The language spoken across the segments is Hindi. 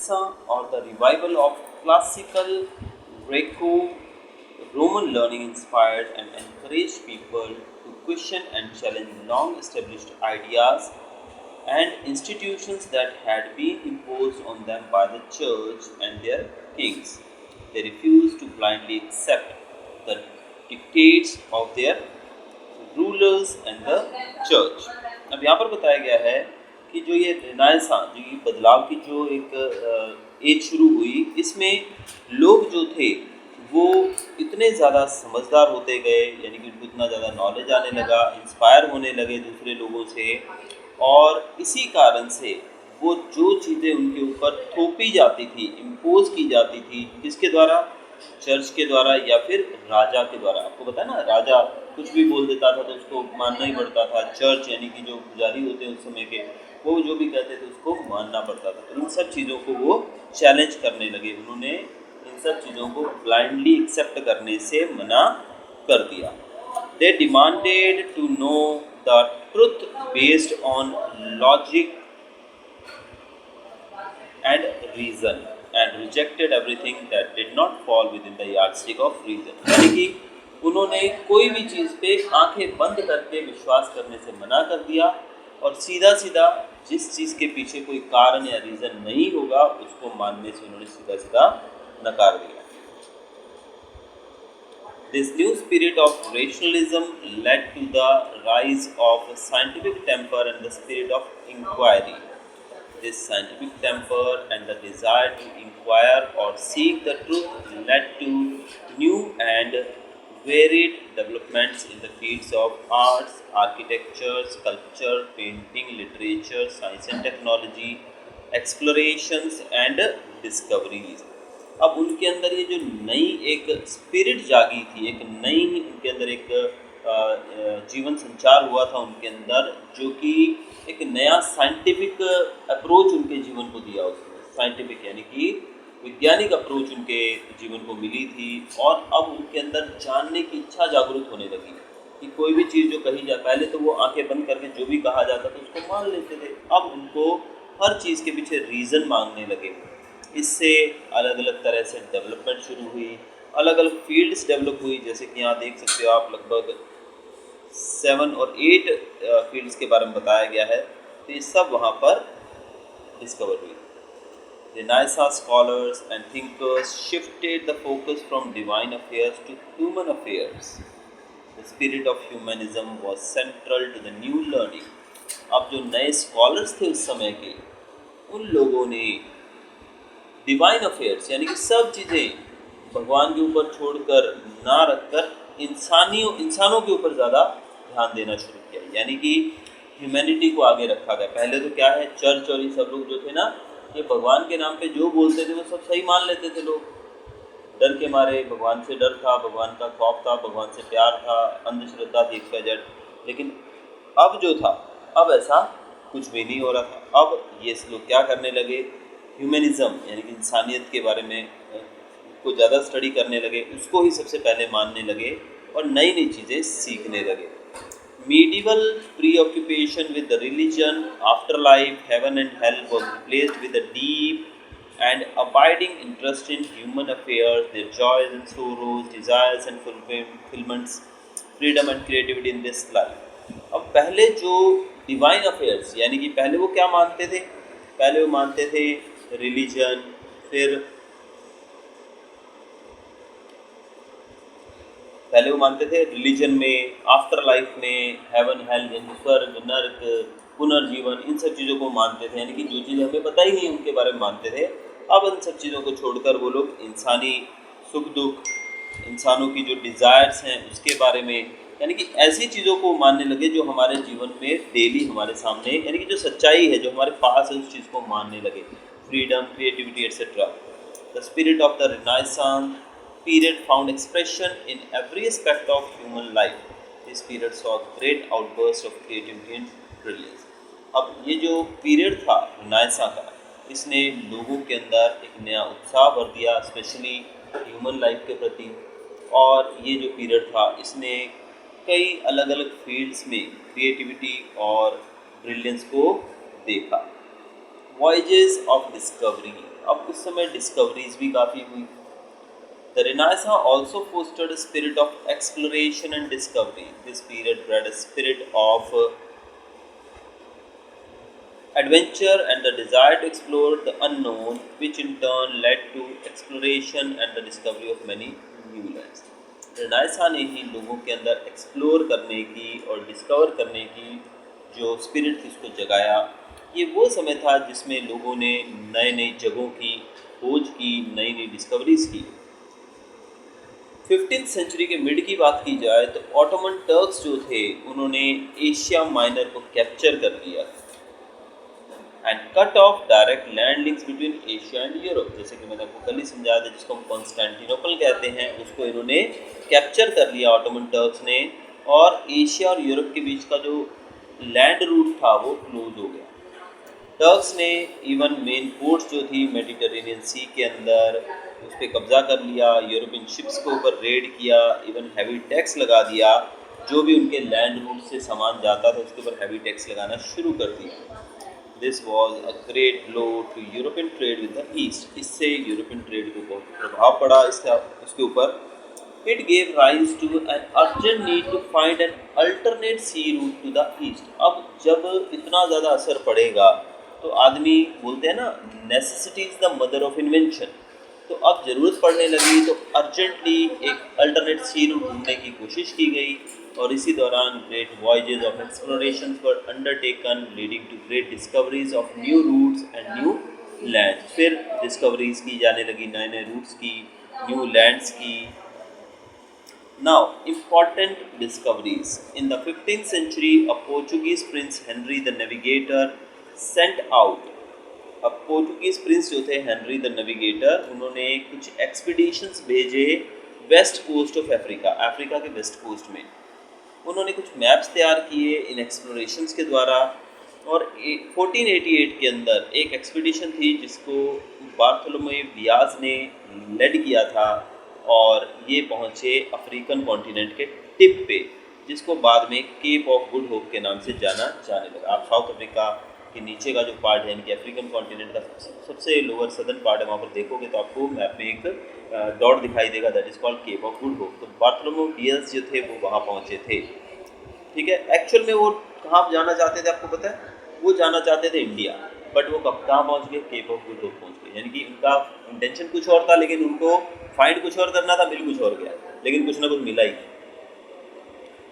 Renaissance or the revival of classical Greco-Roman learning inspired and encouraged people to question and challenge long-established ideas and institutions that had been imposed on them by the church and their kings. They refused to blindly accept the dictates of their rulers and the church. अब यहाँ पर बताया गया है कि जो ये रिनाइसांस, जो ये बदलाव की जो एक एज शुरू हुई, इसमें लोग जो थे वो इतने ज़्यादा समझदार होते गए, यानी कि उनको इतना ज़्यादा नॉलेज आने लगा, इंस्पायर होने लगे दूसरे लोगों से, और इसी कारण से वो जो चीज़ें उनके ऊपर थोपी जाती थी, इम्पोज की जाती थी, किसके द्वारा? चर्च के द्वारा या फिर राजा के द्वारा। आपको पता है ना, राजा कुछ भी बोल देता था तो उसको मानना ही पड़ता था। चर्च यानी कि जो पुजारी होते हैं उस समय के, वो जो भी कहते थे उसको मानना पड़ता था। तो इन सब चीज़ों को वो चैलेंज करने लगे, उन्होंने इन सब चीज़ों को ब्लाइंडली एक्सेप्ट करने से मना कर दिया। They demanded to know the truth based on logic and reason and rejected everything that did not fall within the yardstick of reason। यानी कि उन्होंने कोई भी चीज़ पे आंखें बंद करके विश्वास करने से मना कर दिया, और सीधा सीधा जिस चीज़ के पीछे कोई कारण या रीज़न नहीं होगा उसको मानने से उन्होंने सीधा सीधा नकार दिया। This new spirit of rationalism led to the rise of scientific temper and the spirit of inquiry। This scientific temper and the desire to inquire or seek the truth led to new and varied developments in the fields of arts, architecture, sculpture, painting, literature, science and technology, explorations and discoveries। अब उनके अंदर ये जो नई एक स्पिरिट जागी थी, एक नई उनके अंदर एक जीवन संचार हुआ था उनके अंदर, जो कि एक नया साइंटिफिक अप्रोच उनके जीवन को दिया उसने। साइंटिफिक यानी कि वैज्ञानिक अप्रोच उनके जीवन को मिली थी, और अब उनके अंदर जानने की इच्छा जागरूक होने लगी कि कोई भी चीज़ जो कही जाए, पहले तो वो आंखें बंद करके जो भी कहा जाता था उसको मान लेते थे, अब उनको हर चीज़ के पीछे रीज़न मांगने लगे। इससे अलग अलग तरह से डेवलपमेंट शुरू हुई, अलग अलग फील्ड्स डेवलप हुई, जैसे कि यहाँ देख सकते हो आप लगभग 7 और 8 फील्ड्स के बारे में बताया गया है। तो ये सब वहाँ पर डिस्कवर हुई। Renaissance scholars and thinkers shifted the focus from divine affairs to human affairs। The spirit of humanism was central to the new learning। अब जो नए स्कॉलर्स थे उस समय के, उन लोगों ने डिवाइन अफेयर्स यानी कि सब चीज़ें भगवान के ऊपर छोड़कर ना रखकर इंसानों के ऊपर ज़्यादा ध्यान देना शुरू किया, यानी कि ह्यूमैनिटी को आगे रखा गया। पहले तो क्या है, चर्च और ये सब लोग जो थे ना, ये भगवान के नाम पे जो बोलते थे वो सब सही मान लेते थे लोग, डर के मारे। भगवान से डर था, भगवान का खौफ था, भगवान से प्यार था, अंधश्रद्धा थी XYZ। लेकिन अब जो था, अब ऐसा कुछ भी नहीं हो रहा था। अब ये लोग क्या करने लगे, ह्यूमनिज़म यानी कि इंसानियत के बारे में को ज़्यादा स्टडी करने लगे, उसको ही सबसे पहले मानने लगे और नई नई चीज़ें सीखने लगे। Medieval preoccupation with the religion, afterlife, heaven and hell was replaced with a deep and abiding interest in human affairs, their joys and sorrows, desires and fulfillments, freedom and creativity in this life। अब पहले जो डिवाइन अफेयर्स यानी कि पहले वो क्या मानते थे, पहले वो मानते थे रिलीजन, फिर पहले वो मानते थे रिलीजन में, आफ्टर लाइफ में, हेवन हेल यानी स्वर्ग नर्क पुनर्जीवन, इन सब चीज़ों को मानते थे, यानी कि जो चीज़ हमें पता ही नहीं उनके बारे में मानते थे। अब इन सब चीज़ों को छोड़कर वो लोग इंसानी सुख दुख, इंसानों की जो डिज़ायर्स हैं उसके बारे में, यानी कि ऐसी चीज़ों को मानने लगे जो हमारे जीवन में डेली हमारे सामने, यानी कि जो सच्चाई है जो हमारे पास है उस चीज़ को मानने लगे। Freedom, creativity etcetera. The spirit of the renaissance period found expression in every aspect of human life। This period saw great outburst of creativity and brilliance। अब ये जो पीरियड था रिनाइसेंस का, इसने लोगों के अंदर एक नया उत्साह भर दिया, स्पेशली ह्यूमन लाइफ के प्रति। और ये जो पीरियड था इसने कई अलग अलग फील्ड्स में क्रिएटिविटी और ब्रिलियंस को देखा। Voyages of discovery. अब उस समय डिस्कवरीज भी काफ़ी हुई। The Renaissance also fostered a spirit of exploration and discovery. This period bred a spirit of adventure and the desire to explore the unknown, which in turn led to exploration and the discovery of many new lands. Renaissance ने ही लोगों के अंदर एक्सप्लोर करने की और डिस्कवर करने की जो स्पिरिट थी उसको जगाया। ये वो समय था जिसमें लोगों ने नए नई जगहों की खोज की, नई नई डिस्कवरीज की। 15th सेंचुरी के मिड की बात की जाए तो ऑटोमन टर्क्स जो थे उन्होंने एशिया माइनर को कैप्चर कर लिया and cut off direct land links between Asia and Europe. जैसे कि मैंने आपको कल ही समझाया था, जिसको हम कॉन्स्टेंटिनोपल कहते हैं, उसको इन्होंने कैप्चर कर लिया ऑटोमन टर्क्स ने, और एशिया और यूरोप के बीच का जो लैंड रूट था वो क्लोज हो गया। टर्क्स ने इवन मेन पोर्ट्स जो थी मेडिटरेनियन सी के अंदर उस पर कब्जा कर लिया, यूरोपियन शिप्स के ऊपर रेड किया, इवन हैवी टैक्स लगा दिया। जो भी उनके लैंड रूट से सामान जाता था उसके ऊपर हैवी टैक्स लगाना शुरू कर दिया। This was a great blow to European trade with the east. इससे यूरोपियन ट्रेड को बहुत प्रभाव पड़ा उसके ऊपर। It gave rise to an urgent need to find an alternate sea route to the east. अब जब इतना ज़्यादा असर पड़ेगा तो आदमी बोलते हैं ना, necessity is the mother of invention. तो अब ज़रूरत पड़ने लगी तो अर्जेंटली एक अल्टरनेट सी रूट ढूंढने की कोशिश की गई, और इसी दौरान great voyages of exploration were undertaken leading to great discoveries of new routes and new lands. फिर डिस्कवरीज की जाने लगी, नए नए रूट्स की, न्यू लैंड्स की। Now, important discoveries. In the 15th century, a Portuguese prince Henry the Navigator sent out। अब पोर्टुगीज प्रिंस जो थे हेनरी द नेविगेटर, उन्होंने कुछ एक्सपीडिशंस भेजे west coast of Africa, Africa के वेस्ट कोस्ट में। उन्होंने कुछ मैप्स तैयार किए इन एक्सप्लोरेशंस के द्वारा, और 1488 के अंदर एक एक्सपीडिशन थी जिसको बार्थोलोमे डियाज ने लेड किया था, और ये पहुँचे अफ्रीकन कॉन्टिनेंट के टिप पे, जिसको बाद में केप ऑफ गुड होप के नाम से जाना जाने लगा। आप साउथ अफ्रीका के नीचे का जो पार्ट है, यानी कि अफ्रीकन कॉन्टिनेंट का सबसे लोअर सदर्न पार्ट है, वहाँ पर देखोगे तो आपको मैप में एक डॉट दिखाई देगा, that is called Cape of Good Hope. तो बार्थोलोमे डियाज जो थे वो वहाँ पहुँचे थे। ठीक है, एक्चुअल में वो कहाँ जाना चाहते थे आपको पता है? वो जाना चाहते थे इंडिया, बट वो कब कहाँ पहुँच गए? केप ऑफ गुड होप पहुँच गए। यानी कि उनका इंटेंशन कुछ और था, लेकिन उनको फाइंड कुछ और करना था, मिल कुछ और गया, लेकिन कुछ ना कुछ मिला ही।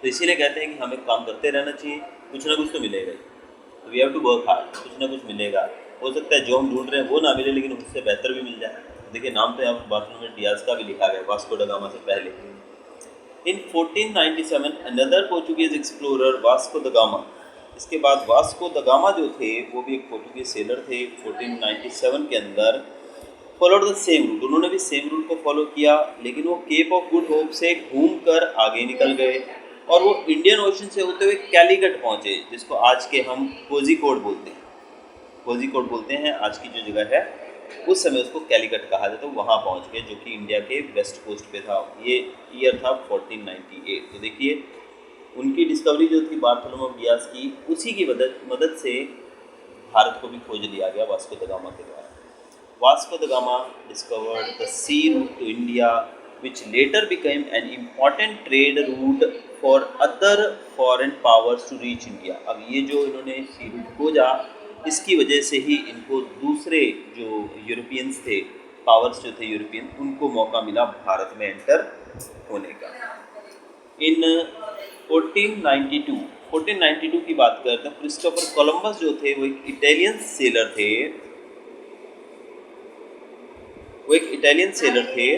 तो इसीलिए कहते हैं कि हमें काम करते रहना चाहिए, कुछ ना कुछ तो मिलेगा ही। तो we have to work hard, कुछ ना कुछ मिलेगा। हो सकता है जो हम ढूंढ रहे हैं वो ना मिले, लेकिन उससे बेहतर भी मिल जाए। देखिए नाम पे आप बार्थोलोमे डियाज का भी लिखा गया, वास्को ड गामा से पहले। इन 1497 another Portuguese explorer Vasco the gamma. इसके बाद वास्को द गामा जो थे वो भी एक पोर्चुगीज सेलर थे 1497 के अंदर। फॉलोड द सेम रूट, उन्होंने भी सेम रूट को फॉलो किया, लेकिन वो केप ऑफ गुड होप से घूम कर आगे निकल गए, और वो इंडियन ओशन से होते हुए कैलीकट पहुँचे, जिसको आज के हम कोझिकोड बोलते हैं। कोझिकोड बोलते हैं आज की जो जगह है, उस समय उसको कैलीकट कहा जाता है। वहाँ पहुँच गए, जो कि इंडिया के वेस्ट कोस्ट पे था। ये ईयर था 1498। तो देखिए उनकी डिस्कवरी जो थी बार्थोलोमे डियाज की, उसी की मदद से भारत को भी खोज लिया गया वास्को द गामा के द्वारा। Vasco the gamma discovered the sea route to India, which later became an important trade route for other foreign powers to reach India। अब ये जो इन्होंने सी रूट खोजा, इसकी वजह से ही इनको दूसरे जो यूरोपियंस थे, पावर्स जो थे यूरोपियन, उनको मौका मिला भारत में एंटर होने का। इन 1492 की बात करते हैं, क्रिस्टोफर कोलंबस जो थे वो एक इटालियन सेलर थे।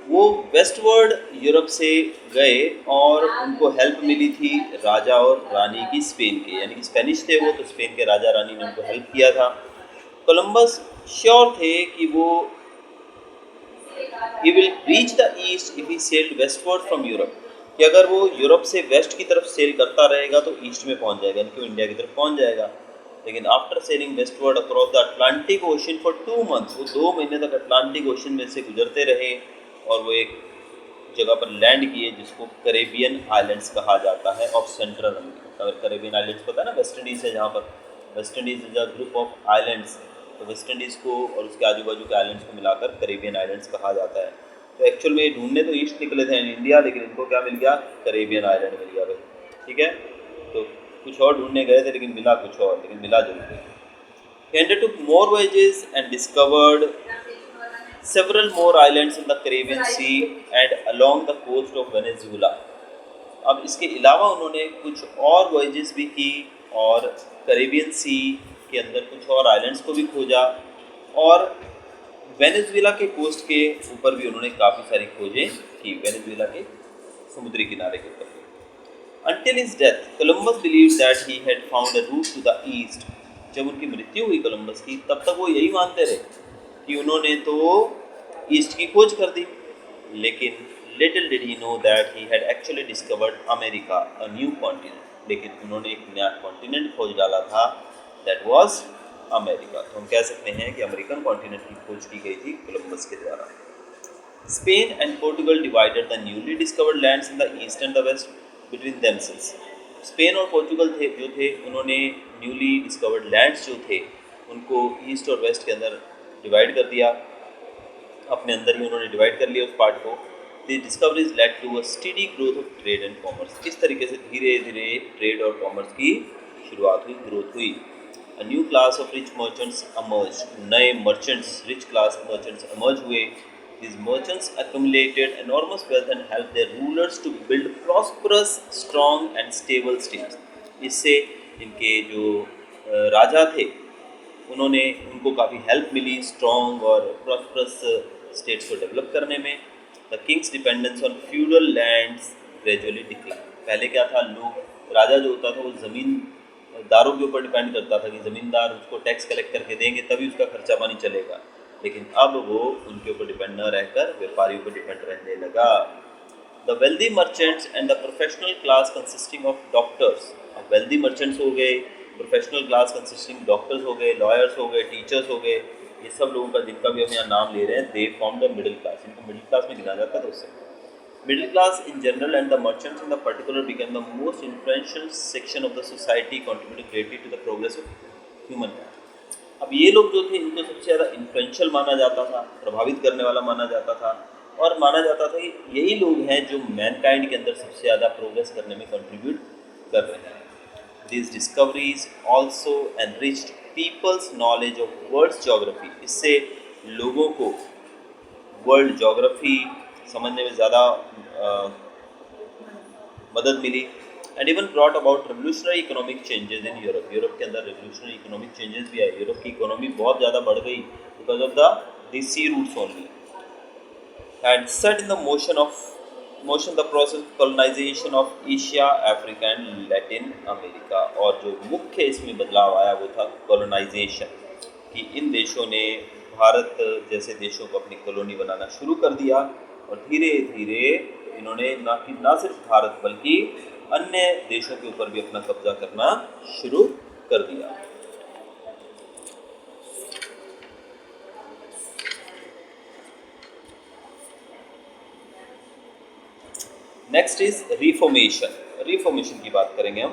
वो वेस्टवर्ड यूरोप से गए, और उनको हेल्प मिली थी राजा और रानी की स्पेन के, यानी कि स्पेनिश थे वो, तो स्पेन के राजा रानी ने उनको हेल्प किया था। कोलंबस श्योर थे कि वो he will reach the east if he sailed westward from Europe, कि अगर वो यूरोप से वेस्ट की तरफ सेल करता रहेगा तो ईस्ट में पहुंच जाएगा, यानी कि इंडिया की तरफ पहुंच जाएगा। लेकिन after selling westward across the Atlantic ocean for 2 months, वो 2 महीने तक अटलांटिक ओशन में से गुजरते रहे, और वो एक जगह पर लैंड किए जिसको करेबियन आइलैंड्स कहा जाता है ऑफ सेंट्रल अमेरिका। अगर करेबियन आइलैंड्स पता है ना, वेस्ट इंडीज़ है, जहाँ पर West Indies is a group of islands तो वेस्ट इंडीज़ को और उसके आजू बाजू के आइलैंड्स को मिलाकर करेबियन आइलैंड्स कहा जाता है। तो एक्चुअल में ये ढूंढने तो ईस्ट निकले थे इन इंडिया, लेकिन इनको क्या मिल गया, करेबियन आइलैंड मिल गया भाई, ठीक है। तो कुछ और ढूंढने गए थे लेकिन मिला कुछ और, लेकिन मिला जरूर है। He undertook more voyages and discovered several more islands in the Caribbean Sea and along the coast of Venezuela. अब इसके अलावा उन्होंने कुछ और वॉयजेस भी की और कैरेबियन सी के अंदर कुछ और आइलैंड्स को भी खोजा, और वेनेजुएला के कोस्ट के ऊपर भी उन्होंने काफ़ी सारी खोजें की, वेनेजुएला के समुद्री किनारे के ऊपर। Until his death, Columbus believed that he had found a route to the east. जब उनकी मृत्यु हुई कोलंबस की, तब तक वो यही मानते रहे कि उन्होंने तो ईस्ट की खोज कर दी, लेकिन little did he know that he had actually discovered America, a new continent. लेकिन उन्होंने एक नया कॉन्टिनेंट खोज डाला था, that was अमेरिका। तो हम कह सकते हैं कि अमेरिकन कॉन्टिनेंट की खोज की गई थी कोलंबस के द्वारा। Spain and Portugal divided the newly discovered lands in the east and the west between themselves. Spain और पोर्चुगल जो थे उन्होंने न्यूली डिस्कवर्ड लैंड्स जो थे उनको ईस्ट और वेस्ट के अंदर डिवाइड कर दिया, अपने अंदर ही उन्होंने डिवाइड कर लिया उस पार्ट को। The discoveries led to a steady growth of trade and commerce. इस तरीके से धीरे धीरे ट्रेड और कॉमर्स की शुरुआत हुई, ग्रोथ हुई। A new class of rich merchants emerge, नए merchants, rich class merchants emerge हुए। These merchants accumulated enormous wealth and helped their rulers to build prosperous, strong and stable states. इससे इनके जो राजा थे उन्होंने उनको काफ़ी हेल्प मिली स्ट्रॉन्ग और प्रॉस्परस स्टेट्स को डेवलप करने में। The Kings dependence on feudal lands gradually decline. पहले क्या था, लोग राजा जो होता था वो ज़मींदारों के ऊपर डिपेंड करता था कि ज़मींदार उसको टैक्स कलेक्ट करके देंगे तभी उसका खर्चा पानी चलेगा, लेकिन अब वो उनके ऊपर डिपेंड न रहकर व्यापारियों पर डिपेंड रहने लगा। The wealthy merchants and the professional class consisting of doctors. अब वेल्दी मर्चेंट्स हो गए, प्रोफेशनल क्लास कंसिस्टिंग डॉक्टर्स हो गए, लॉयर्स हो गए, टीचर्स हो गए, ये सब लोगों का जिनका भी हम यहाँ नाम ले रहे हैं, they form the middle class. इनको मिडिल क्लास में गिना जाता था उससे। Middle class in general and the merchants in the particular became the most influential section of the society, contributing greatly to the progress of humankind. अब ये लोग जो थे इनको सबसे ज़्यादा इन्फ्लुएंशियल माना जाता था, प्रभावित करने वाला माना जाता था, और माना जाता था कि यही लोग हैं जो मैनकाइंड के अंदर सबसे ज़्यादा प्रोग्रेस करने में कंट्रीब्यूट कर रहे हैं। These discoveries also enriched people's knowledge of world's geography. इससे लोगों को वर्ल्ड ज्योग्राफी समझने में ज़्यादा मदद मिली। And even brought about revolutionary economic changes in Europe. Europe के अंदर रेवोल्यूशनरी इकोनॉमिक चेंजेस भी आए, यूरोप की इकोनॉमी बहुत ज़्यादा बढ़ गई because of the sea routes only. And set in the motion the process colonisation of Asia, Africa and Latin America. और जो मुख्य इसमें बदलाव आया वो था कॉलोनाइजेशन, कि इन देशों ने भारत जैसे देशों को अपनी कॉलोनी बनाना शुरू कर दिया, और धीरे धीरे इन्होंने ना सिर्फ भारत बल्कि अन्य देशों के ऊपर भी अपना कब्जा करना शुरू कर दिया। Next is reformation. रिफॉर्मेशन की बात करेंगे हम।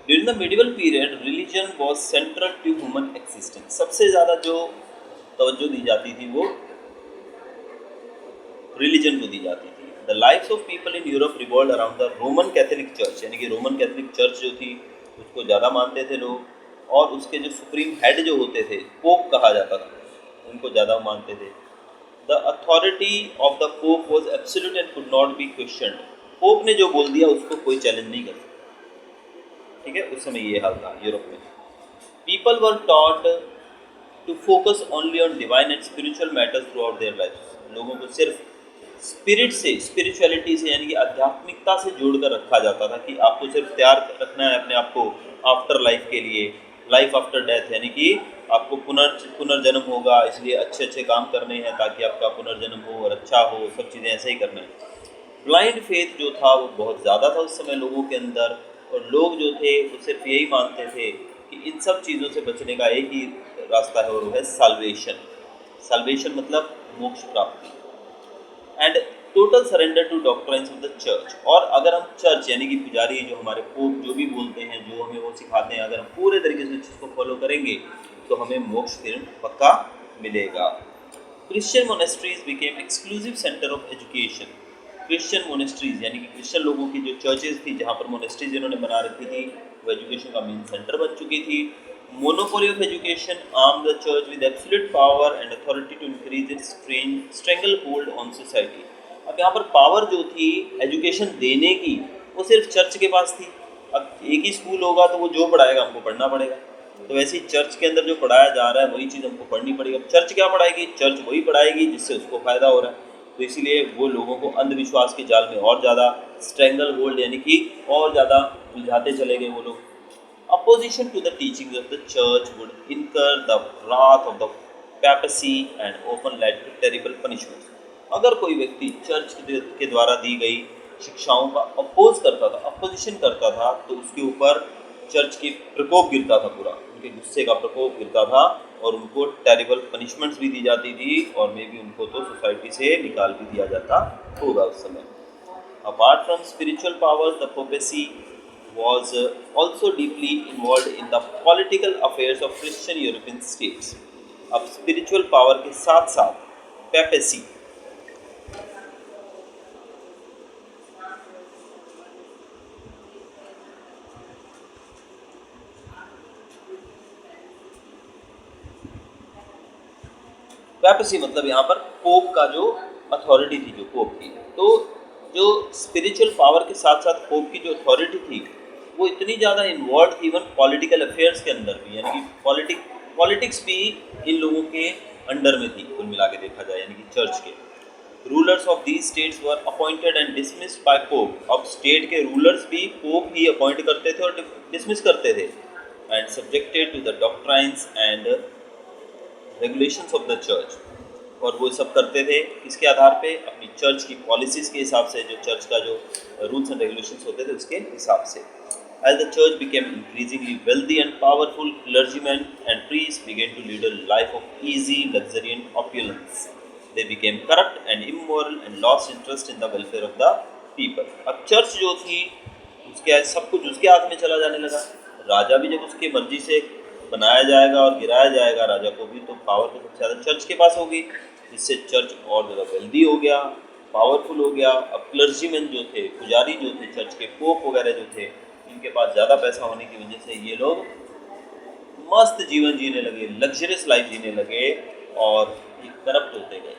During the medieval period religion was central to human existence. सबसे ज़्यादा जो तवज्जो दी जाती थी वो रिलीजन को दी जाती थी। The lifes of people in Europe revolve around the Roman Catholic church, यानी कि रोमन कैथोलिक चर्च जो थी उसको ज़्यादा मानते थे लोग, और उसके जो सुप्रीम हेड जो होते थे, पोप कहा जाता था, उनको ज़्यादा मानते थे। The authority of the pope was absolute and could not be questioned. Pope ने जो बोल दिया उसको कोई चैलेंज नहीं कर सकता, ठीक है। उस समय ये हाल था यूरोप में। People were taught to focus only on divine and spiritual matters throughout their life. लोगों को सिर्फ स्पिरिट से, स्पिरिचुअलिटी से यानी कि आध्यात्मिकता से जोड़कर रखा जाता था कि आपको सिर्फ तैयार रखना है अपने आप को आफ्टर लाइफ के लिए, लाइफ आफ्टर डेथ, यानी कि आपको पुनर्जन्म होगा, इसलिए अच्छे अच्छे काम करने हैं ताकि आपका पुनर्जन्म हो और अच्छा हो, सब चीज़ें ऐसे ही करना है। ब्लाइंड फेथ जो था वो बहुत ज़्यादा था उस समय लोगों के अंदर, और लोग जो थे वो सिर्फ यही मानते थे कि इन सब चीज़ों से बचने का एक ही रास्ता है और वो है साल्वेशन। साल्वेशन मतलब मोक्ष प्राप्ति। And total surrender to doctrines of the church. और अगर हम चर्च यानी कि पुजारी जो हमारे पोप जो भी बोलते हैं, जो हमें वो सिखाते हैं, अगर हम पूरे तरीके से उस चीज़ को फॉलो करेंगे तो हमें मोक्ष फिर पक्का मिलेगा। Christian monasteries became exclusive centre of education. Christian monasteries यानी कि क्रिश्चियन लोगों की जो चर्चेज थी, जहाँ पर मोनेस्ट्रीज जिन्होंने बना रखी थी, वो एजुकेशन का मेन सेंटर बन चुकी थी। Monopoly of education arm the church with absolute power and authority to increase its stranglehold on society. अब यहाँ पर पावर जो थी एजुकेशन देने की, वो सिर्फ चर्च के पास थी। अब एक ही स्कूल होगा तो वो जो पढ़ाएगा हमको पढ़ना पड़ेगा, तो वैसे ही चर्च के अंदर जो पढ़ाया जा रहा है वही चीज़ हमको पढ़नी पड़ेगी। अब चर्च क्या पढ़ाएगी? चर्च वही पढ़ाएगी जिससे उसको फ़ायदा हो रहा है। तो इसीलिए वो लोगों को अंधविश्वास के जाल में और ज़्यादा स्ट्रेंगल होल्ड यानी कि और ज़्यादा उलझाते चले गए वो लोग। Opposition to the teachings of the church would incur the wrath of the papacy and often led to terrible punishments. अगर कोई व्यक्ति चर्च के द्वारा दी गई शिक्षाओं का अपोज करता था, अपोजिशन करता था, तो उसके ऊपर चर्च की प्रकोप गिरता था, पूरा उनके गुस्से का प्रकोप गिरता था और उनको टेरिबल पनिशमेंट्स भी दी जाती थी और मे भी उनको तो सोसाइटी से निकाल भी दिया जाता होगा उस समय। Apart from spiritual powers, the papacy was also deeply involved in the political affairs of Christian European states. अब स्पिरिचुअल पावर के साथ साथ पेपेसी, पेपेसी मतलब यहाँ पर पोप का जो अथॉरिटी थी, जो पोप की, तो जो स्पिरिचुअल पावर के साथ साथ पोप की जो अथॉरिटी थी वो इतनी ज़्यादा इन्वॉल्व थी इवन पॉलिटिकल अफेयर्स के अंदर भी, यानी कि पॉलिटिक्स भी इन लोगों के अंडर में थी कुल मिला के देखा जाए, यानी कि चर्च के। Rulers of these states were appointed and dismissed by pope. अब स्टेट के रूलर्स भी पोप ही अपॉइंट करते थे और डिसमिस करते थे। And subjected to the doctrines and regulations of the church, और वो सब करते थे इसके आधार पे अपनी चर्च की पॉलिसीज़ के हिसाब से, जो चर्च का जो रूल्स एंड रेगुलेशंस होते थे उसके हिसाब से। As the church became increasingly wealthy and powerful, clergymen and priests began to lead a life of easy, luxury and opulence. They became corrupt and immoral and lost interest in the welfare of the people. अब चर्च जो थी उसके सब कुछ उसके हाथ में चला जाने लगा। राजा भी जब उसकी मर्जी से बनाया जाएगा और गिराया जाएगा राजा को भी, तो पावर तो सबसे ज़्यादा चर्च के पास होगी, जिससे चर्च और ज़्यादा वेल्दी हो गया, पावरफुल हो गया। अब क्लर्जीमैन जो थे, पुजारी जो थे चर्च के, पोप वगैरह जो थे, इनके पास ज़्यादा पैसा होने की वजह से ये लोग मस्त जीवन जीने लगे, लग्जरियस लाइफ जीने लगे और ये करप्ट होते गए,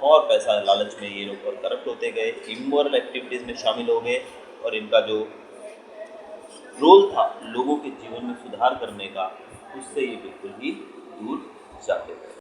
और पैसा लालच में ये लोग और करप्ट होते गए, इमोरल एक्टिविटीज़ में शामिल हो गए, और इनका जो रोल था लोगों के जीवन में सुधार करने का, उससे ये बिल्कुल ही दूर जाते थे।